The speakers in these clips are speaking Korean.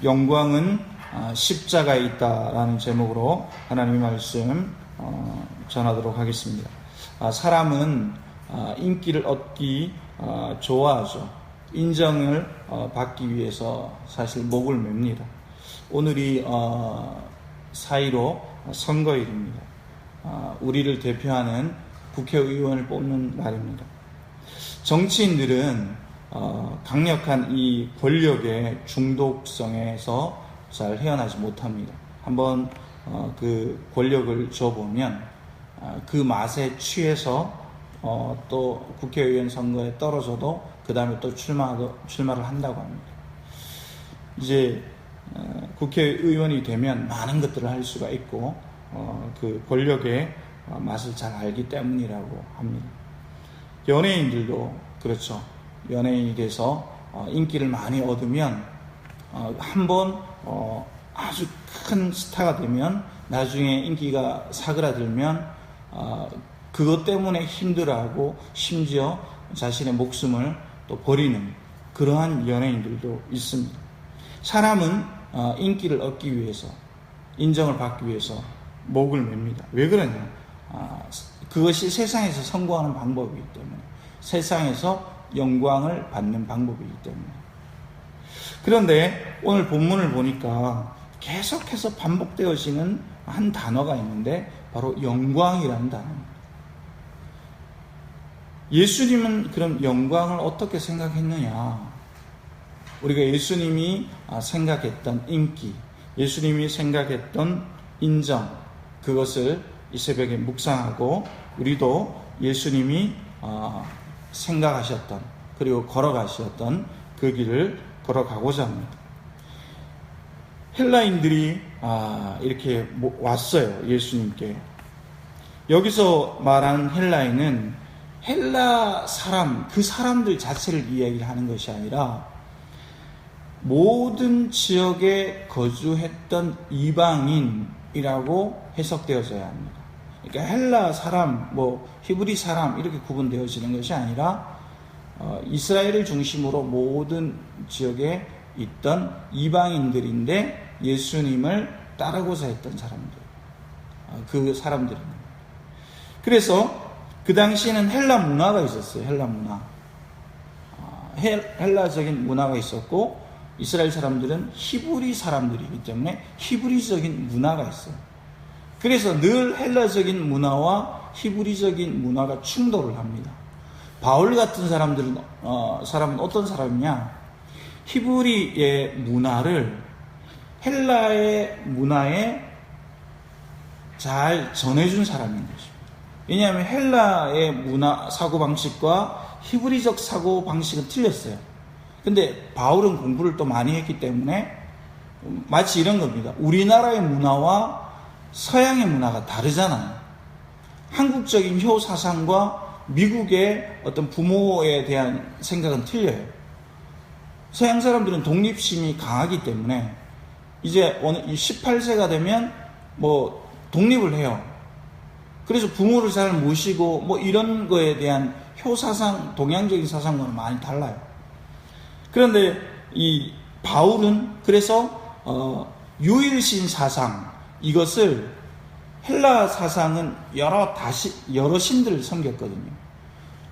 영광은 십자가에 있다라는 제목으로 하나님의 말씀 전하도록 하겠습니다. 사람은 인기를 얻기 좋아하죠. 인정을 받기 위해서 사실 목을 맵니다. 오늘이 4.15 선거일입니다. 우리를 대표하는 국회의원을 뽑는 날입니다. 정치인들은 강력한 이 권력의 중독성에서 잘 헤어나지 못합니다. 한번 그 권력을 줘보면 그 맛에 취해서 또 국회의원 선거에 떨어져도 그 다음에 또 출마를 한다고 합니다. 이제 국회의원이 되면 많은 것들을 할 수가 있고 그 권력의 맛을 잘 알기 때문이라고 합니다. 연예인들도 그렇죠. 연예인이 돼서 인기를 많이 얻으면 한번 아주 큰 스타가 되면 나중에 인기가 사그라들면 그것 때문에 힘들어하고 심지어 자신의 목숨을 또 버리는 그러한 연예인들도 있습니다. 사람은 인기를 얻기 위해서, 인정을 받기 위해서 목을 맵니다. 왜 그러냐? 그것이 세상에서 성공하는 방법이기 때문에, 세상에서 영광을 받는 방법이기 때문에. 그런데 오늘 본문을 보니까 계속해서 반복되어지는 한 단어가 있는데 바로 영광이라는 단어입니다. 예수님은 그럼 영광을 어떻게 생각했느냐? 우리가 예수님이 생각했던 인기, 예수님이 생각했던 인정, 그것을 이 새벽에 묵상하고 우리도 예수님이 생각하셨던 그리고 걸어가셨던 그 길을 걸어가고자 합니다. 헬라인들이 이렇게 왔어요. 예수님께. 여기서 말하는 헬라인은 헬라 사람, 그 사람들 자체를 이야기하는 것이 아니라 모든 지역에 거주했던 이방인이라고 해석되어져야 합니다. 그러니까 헬라 사람, 히브리 사람 이렇게 구분되어지는 것이 아니라 이스라엘을 중심으로 모든 지역에 있던 이방인들인데 예수님을 따르고자 했던 사람들, 그 사람들입니다. 그래서 그 당시에는 헬라 문화가 있었어요. 헬라 문화, 헬라적인 문화가 있었고 이스라엘 사람들은 히브리 사람들이기 때문에 히브리적인 문화가 있어요. 그래서 늘 헬라적인 문화와 히브리적인 문화가 충돌을 합니다. 바울 같은 사람은 어떤 사람이냐? 히브리의 문화를 헬라의 문화에 잘 전해준 사람인 것입니다. 왜냐하면 헬라의 문화 사고방식과 히브리적 사고방식은 틀렸어요. 근데 바울은 공부를 또 많이 했기 때문에 마치 이런 겁니다. 우리나라의 문화와 서양의 문화가 다르잖아요. 한국적인 효 사상과 미국의 어떤 부모에 대한 생각은 틀려요. 서양 사람들은 독립심이 강하기 때문에 이제 18세가 되면 독립을 해요. 그래서 부모를 잘 모시고 이런 거에 대한 효 사상, 동양적인 사상과는 많이 달라요. 그런데 이 바울은 그래서 유일신 사상, 이것을 헬라 사상은 여러 신들을 섬겼거든요.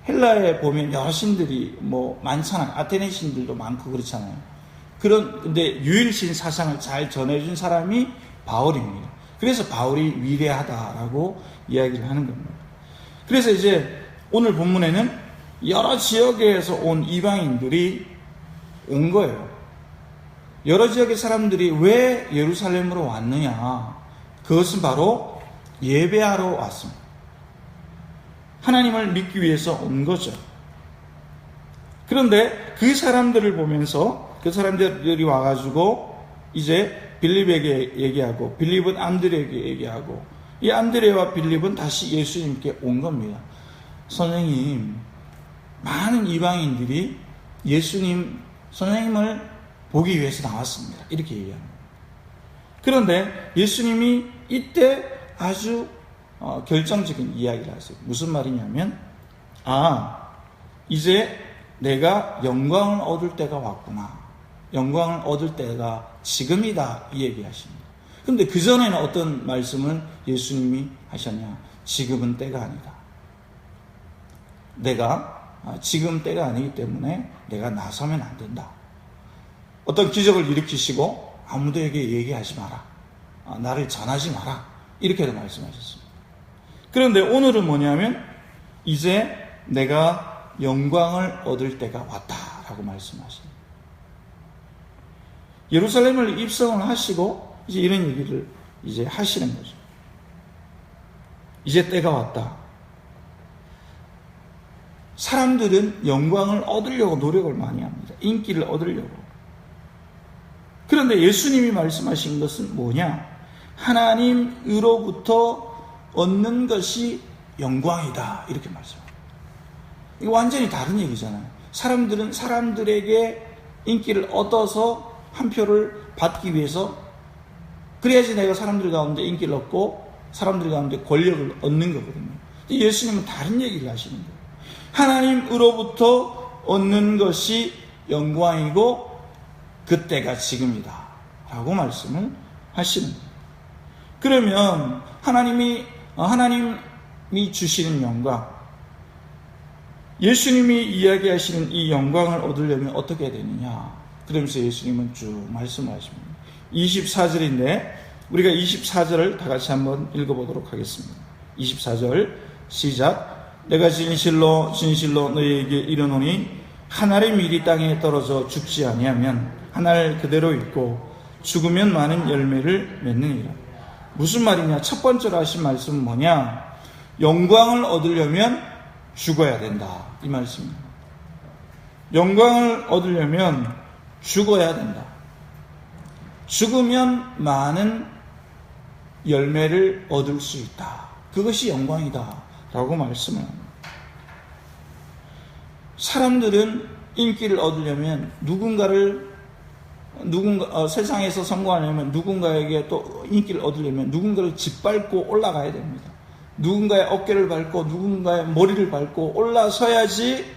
헬라에 보면 여러 신들이 많잖아요. 아테네 신들도 많고 그렇잖아요. 근데 유일신 사상을 잘 전해준 사람이 바울입니다. 그래서 바울이 위대하다라고 이야기를 하는 겁니다. 그래서 이제 오늘 본문에는 여러 지역에서 온 이방인들이 온 거예요. 여러 지역의 사람들이 왜 예루살렘으로 왔느냐? 그것은 바로 예배하러 왔습니다. 하나님을 믿기 위해서 온 거죠. 그런데 그 사람들을 보면서 그 사람들이 와가지고 이제 빌립에게 얘기하고 빌립은 안드레에게 얘기하고 이 안드레와 빌립은 다시 예수님께 온 겁니다. 선생님, 많은 이방인들이 선생님을 보기 위해서 나왔습니다. 이렇게 얘기합니다. 그런데 예수님이 이때 아주 결정적인 이야기를 하세요. 무슨 말이냐면 이제 내가 영광을 얻을 때가 왔구나. 영광을 얻을 때가 지금이다, 이 얘기하십니다. 그런데 그전에는 어떤 말씀을 예수님이 하셨냐? 지금은 때가 아니다. 내가 지금 때가 아니기 때문에 내가 나서면 안 된다. 어떤 기적을 일으키시고 아무도에게 얘기하지 마라. 나를 전하지 마라. 이렇게도 말씀하셨습니다. 그런데 오늘은 뭐냐면 이제 내가 영광을 얻을 때가 왔다라고 말씀하십니다. 예루살렘을 입성을 하시고 이제 이런 얘기를 이제 하시는 거죠. 이제 때가 왔다. 사람들은 영광을 얻으려고 노력을 많이 합니다. 인기를 얻으려고. 그런데 예수님이 말씀하신 것은 뭐냐? 하나님으로부터 얻는 것이 영광이다, 이렇게 말씀합니다. 이거 완전히 다른 얘기잖아요. 사람들은 사람들에게 인기를 얻어서 한 표를 받기 위해서, 그래야지 내가 사람들 가운데 인기를 얻고 사람들 가운데 권력을 얻는 거거든요. 예수님은 다른 얘기를 하시는 거예요. 하나님으로부터 얻는 것이 영광이고 그때가 지금이다 라고 말씀을 하시는 거예요. 그러면 하나님이 주시는 영광, 예수님이 이야기하시는 이 영광을 얻으려면 어떻게 되느냐? 그러면서 예수님은 쭉 말씀하십니다. 24절인데 우리가 24절을 다 같이 한번 읽어보도록 하겠습니다. 24절 시작. 내가 진실로 진실로 너희에게 이르노니 한 알의 밀이 땅에 떨어져 죽지 아니하면 한 알 그대로 있고 죽으면 많은 열매를 맺느니라. 무슨 말이냐? 첫 번째로 하신 말씀은 뭐냐? 영광을 얻으려면 죽어야 된다, 이 말씀입니다. 영광을 얻으려면 죽어야 된다. 죽으면 많은 열매를 얻을 수 있다. 그것이 영광이다 라고 말씀을 합니다. 사람들은 인기를 얻으려면 세상에서 성공하려면 누군가에게 또 인기를 얻으려면 누군가를 짓밟고 올라가야 됩니다. 누군가의 어깨를 밟고 누군가의 머리를 밟고 올라서야지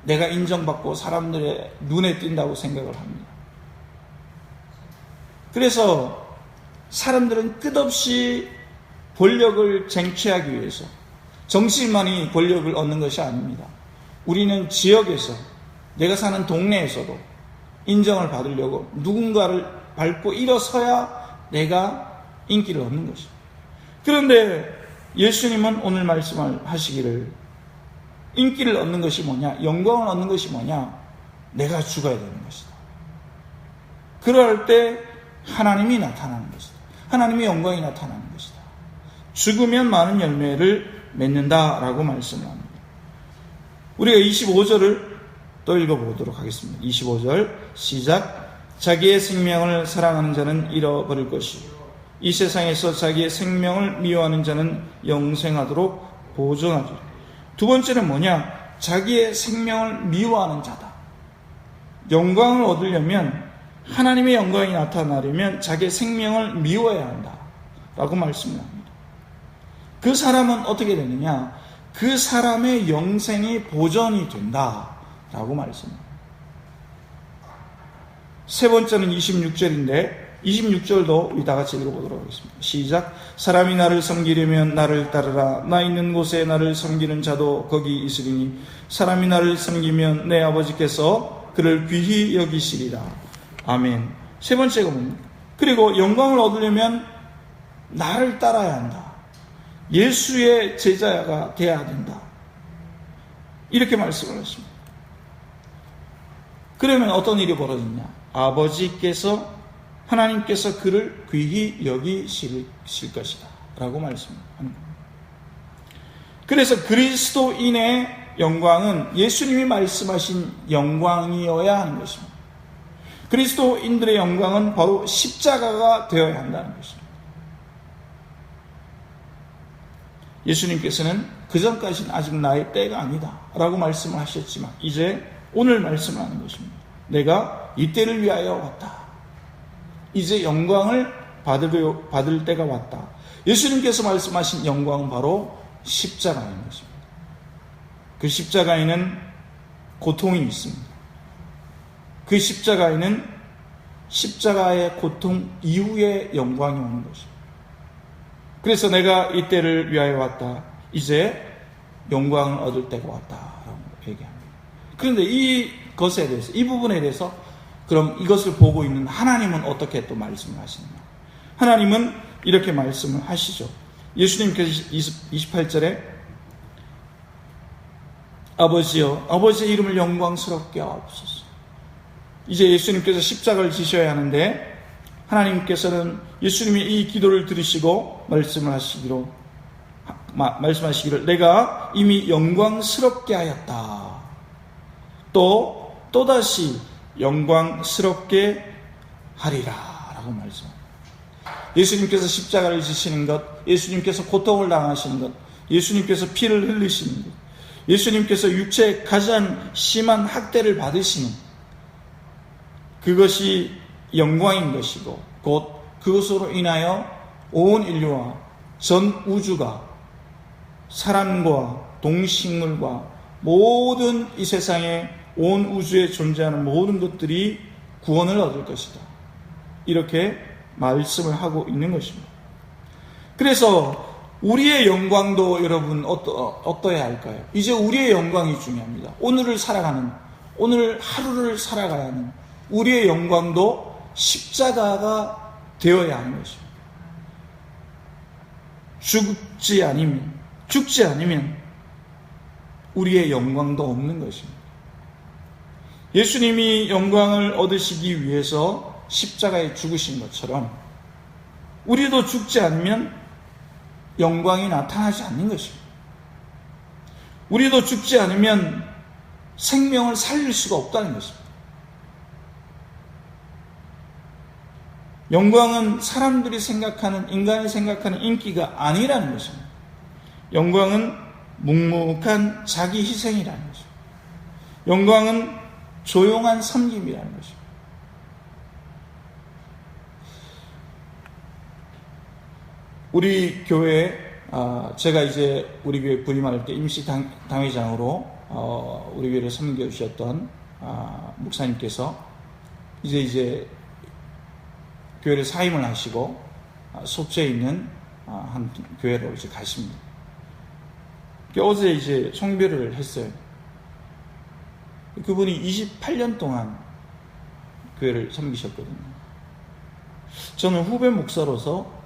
내가 인정받고 사람들의 눈에 띈다고 생각을 합니다. 그래서 사람들은 끝없이 권력을 쟁취하기 위해서, 정치인만이 권력을 얻는 것이 아닙니다. 우리는 지역에서, 내가 사는 동네에서도 인정을 받으려고 누군가를 밟고 일어서야 내가 인기를 얻는 것입니다. 그런데 예수님은 오늘 말씀을 하시기를, 인기를 얻는 것이 뭐냐? 영광을 얻는 것이 뭐냐? 내가 죽어야 되는 것이다. 그럴 때 하나님이 나타나는 것이다. 하나님의 영광이 나타나는 것이다. 죽으면 많은 열매를 맺는다라고 말씀을 합니다. 우리가 25절을 또 읽어보도록 하겠습니다. 25절 시작. 자기의 생명을 사랑하는 자는 잃어버릴 것이요 이 세상에서 자기의 생명을 미워하는 자는 영생하도록 보존하리라. 두 번째는 뭐냐? 자기의 생명을 미워하는 자다. 영광을 얻으려면, 하나님의 영광이 나타나려면 자기의 생명을 미워해야 한다 라고 말씀을 합니다. 그 사람은 어떻게 되느냐? 그 사람의 영생이 보존이 된다 라고 말씀합니다. 세 번째는 26절인데 26절도 우리 다 같이 읽어보도록 하겠습니다. 시작. 사람이 나를 섬기려면 나를 따르라. 나 있는 곳에 나를 섬기는 자도 거기 있으리니 사람이 나를 섬기면 내 아버지께서 그를 귀히 여기시리라. 아멘. 세 번째가 뭡니까? 그리고 영광을 얻으려면 나를 따라야 한다. 예수의 제자가 되어야 된다. 이렇게 말씀을 하십니다. 그러면 어떤 일이 벌어지냐? 아버지께서, 하나님께서 그를 귀히 여기실 것이다 라고 말씀하는 겁니다. 그래서 그리스도인의 영광은 예수님이 말씀하신 영광이어야 하는 것입니다. 그리스도인들의 영광은 바로 십자가가 되어야 한다는 것입니다. 예수님께서는 그전까지는 아직 나의 때가 아니다 라고 말씀을 하셨지만 이제 오늘 말씀을 하는 것입니다. 내가 이 때를 위하여 왔다. 이제 영광을 받을 때가 왔다. 예수님께서 말씀하신 영광은 바로 십자가인 것입니다. 그 십자가에는 고통이 있습니다. 그 십자가에는 십자가의 고통 이후의 영광이 오는 것입니다. 그래서 내가 이때를 위하여 왔다. 이제 영광을 얻을 때가 왔다라고 얘기합니다. 그런데 이 것에 대해서, 이 부분에 대해서 그럼 이것을 보고 있는 하나님은 어떻게 또 말씀을 하시느냐? 하나님은 이렇게 말씀을 하시죠. 예수님께서 28절에 아버지여, 아버지의 이름을 영광스럽게 하옵소서. 이제 예수님께서 십자가를 지셔야 하는데 하나님께서는 예수님이 이 기도를 들으시고 말씀하시기를 내가 이미 영광스럽게 하였다. 또다시 영광스럽게 하리라 라고 말씀합니다. 예수님께서 십자가를 지시는 것, 예수님께서 고통을 당하시는 것, 예수님께서 피를 흘리시는 것, 예수님께서 육체의 가장 심한 학대를 받으시는 그것이 영광인 것이고 곧 그것으로 인하여 온 인류와 전 우주가 사람과 동식물과 모든 이 세상에 온 우주에 존재하는 모든 것들이 구원을 얻을 것이다. 이렇게 말씀을 하고 있는 것입니다. 그래서 우리의 영광도 여러분 어떠해야 할까요? 이제 우리의 영광이 중요합니다. 오늘 하루를 살아가야 하는 우리의 영광도 십자가가 되어야 하는 것입니다. 죽지 않으면 우리의 영광도 없는 것입니다. 예수님이 영광을 얻으시기 위해서 십자가에 죽으신 것처럼 우리도 죽지 않으면 영광이 나타나지 않는 것입니다. 우리도 죽지 않으면 생명을 살릴 수가 없다는 것입니다. 영광은 사람들이 생각하는, 인간이 생각하는 인기가 아니라는 것입니다. 영광은 묵묵한 자기 희생이라는 것입니다. 영광은 조용한 섬김이라는 것입니다. 우리 교회, 제가 이제 우리 교회 부임할 때 임시 당회장으로 우리 교회를 섬겨주셨던 목사님께서 이제 교회를 사임을 하시고 속초에 있는 한 교회로 이제 가십니다. 어제 이제 송별을 했어요. 그분이 28년 동안 교회를 섬기셨거든요. 저는 후배 목사로서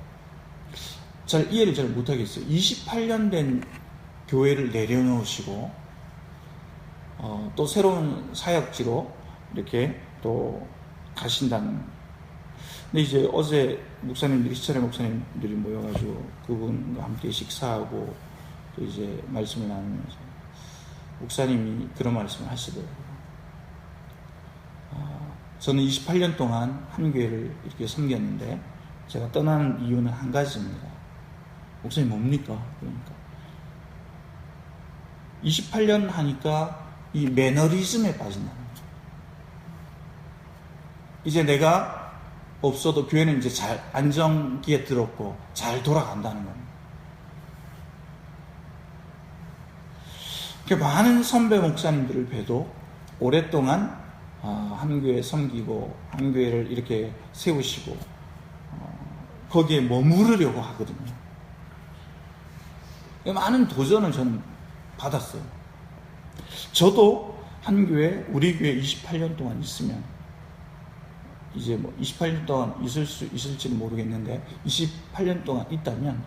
잘 이해를 잘 못하겠어요. 28년 된 교회를 내려놓으시고 또 새로운 사역지로 이렇게 또 가신다는. 근데 이제 어제 시찰의 목사님들이 모여가지고 그분과 함께 식사하고 또 이제 말씀을 나누면서 목사님이 그런 말씀을 하시더라고요. 저는 28년 동안 한 교회를 이렇게 섬겼는데 제가 떠나는 이유는 한 가지입니다. 목사님 뭡니까? 그러니까 28년 하니까 이 매너리즘에 빠진다는 거죠. 이제 내가 없어도 교회는 이제 잘 안정기에 들었고 잘 돌아간다는 겁니다. 많은 선배 목사님들을 뵈도 오랫동안 한 교회 섬기고 한 교회를 이렇게 세우시고 거기에 머무르려고 하거든요. 많은 도전을 저는 받았어요. 저도 한 교회, 우리 교회 28년 동안 있으면 이제 28년 동안 있을지는 모르겠는데 28년 동안 있다면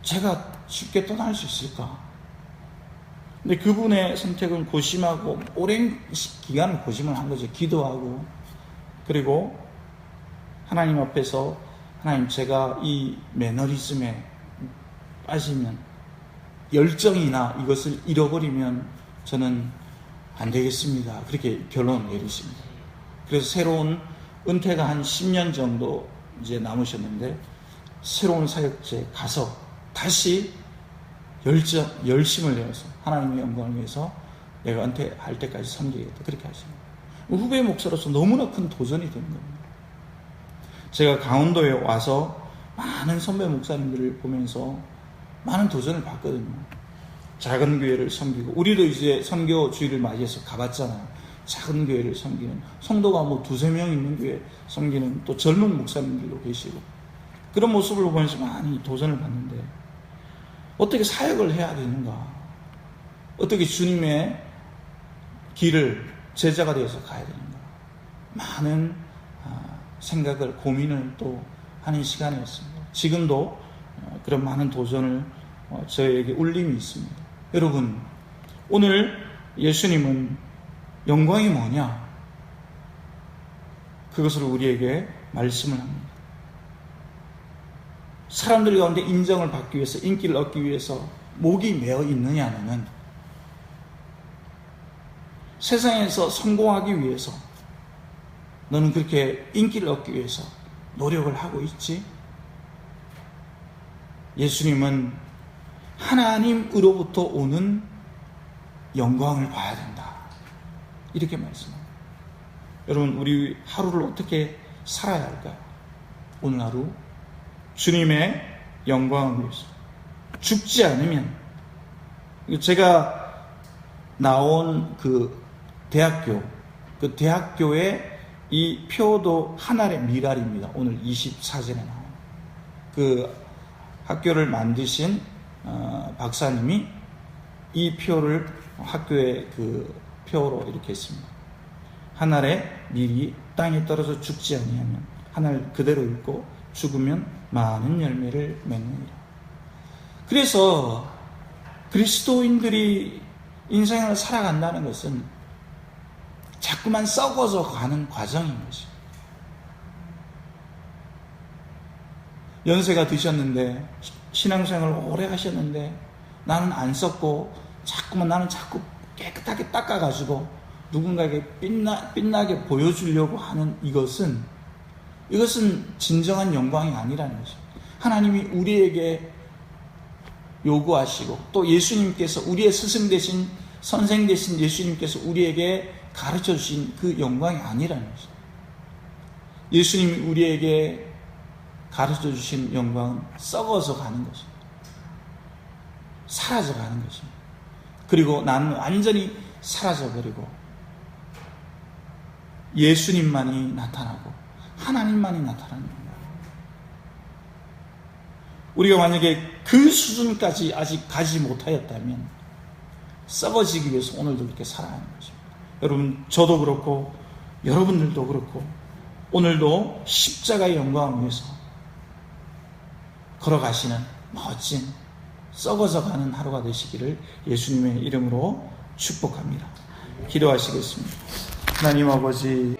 제가 쉽게 떠날 수 있을까? 근데 그분의 선택은 고심하고 오랜 기간을 고심을 한 거죠. 기도하고 그리고 하나님 앞에서 하나님 제가 이 매너리즘에 빠지면 열정이나 이것을 잃어버리면 저는 안 되겠습니다. 그렇게 결론을 내리십니다. 그래서 새로운 은퇴가 한 10년 정도 이제 남으셨는데 새로운 사역지에 가서 다시 열심을 내어서 하나님의 영광을 위해서 내가 은퇴할 때까지 섬기겠다. 그렇게 하십니다. 후배 목사로서 너무나 큰 도전이 되는 겁니다. 제가 강원도에 와서 많은 선배 목사님들을 보면서 많은 도전을 받거든요. 작은 교회를 섬기고 우리도 이제 선교 주일을 맞이해서 가봤잖아요. 작은 교회를 섬기는, 성도가 뭐 두세 명 있는 교회 섬기는 또 젊은 목사님들도 계시고, 그런 모습을 보면서 많이 도전을 받는데, 어떻게 사역을 해야 되는가? 어떻게 주님의 길을 제자가 되어서 가야 되는가? 많은 생각을, 고민을 또 하는 시간이었습니다. 지금도 그런 많은 도전을 저에게 울림이 있습니다. 여러분, 오늘 예수님은 영광이 뭐냐? 그것을 우리에게 말씀을 합니다. 사람들 가운데 인정을 받기 위해서, 인기를 얻기 위해서 목이 메어 있느냐, 너는? 세상에서 성공하기 위해서 너는 그렇게 인기를 얻기 위해서 노력을 하고 있지? 예수님은 하나님으로부터 오는 영광을 봐야 된다, 이렇게 말씀합니다. 여러분, 우리 하루를 어떻게 살아야 할까요? 오늘 하루 주님의 영광을 위해서 죽지 않으면, 제가 나온 그 대학교의 이 표도 하늘의 미랄입니다. 오늘 24절에 나와요. 그 학교를 만드신 박사님이 이 표를 학교의 그 표로 이렇게 했습니다. 하늘의 밀이 땅에 떨어져 죽지 아니하면 하늘 그대로 있고 죽으면 많은 열매를 맺느니라. 그래서 그리스도인들이 인생을 살아간다는 것은 자꾸만 썩어져 가는 과정인 것입니다. 연세가 드셨는데, 신앙생활을 오래 하셨는데, 나는 안 썩고 나는 자꾸 깨끗하게 닦아가지고 누군가에게 빛나게 보여주려고 하는 이것은 진정한 영광이 아니라는 것입니다. 하나님이 우리에게 요구하시고, 또 예수님께서, 우리의 스승 되신, 선생 되신 예수님께서 우리에게 가르쳐 주신 그 영광이 아니라는 것입니다. 예수님이 우리에게 가르쳐 주신 영광은 썩어서 가는 것입니다. 사라져 가는 것입니다. 그리고 나는 완전히 사라져 버리고 예수님만이 나타나고 하나님만이 나타나는 겁니다. 우리가 만약에 그 수준까지 아직 가지 못하였다면 썩어지기 위해서 오늘도 그렇게 살아가는 것입니다. 여러분, 저도 그렇고 여러분들도 그렇고 오늘도 십자가의 영광을 위해서 걸어가시는 멋진 썩어져 가는 하루가 되시기를 예수님의 이름으로 축복합니다. 기도하시겠습니다. 하나님 아버지,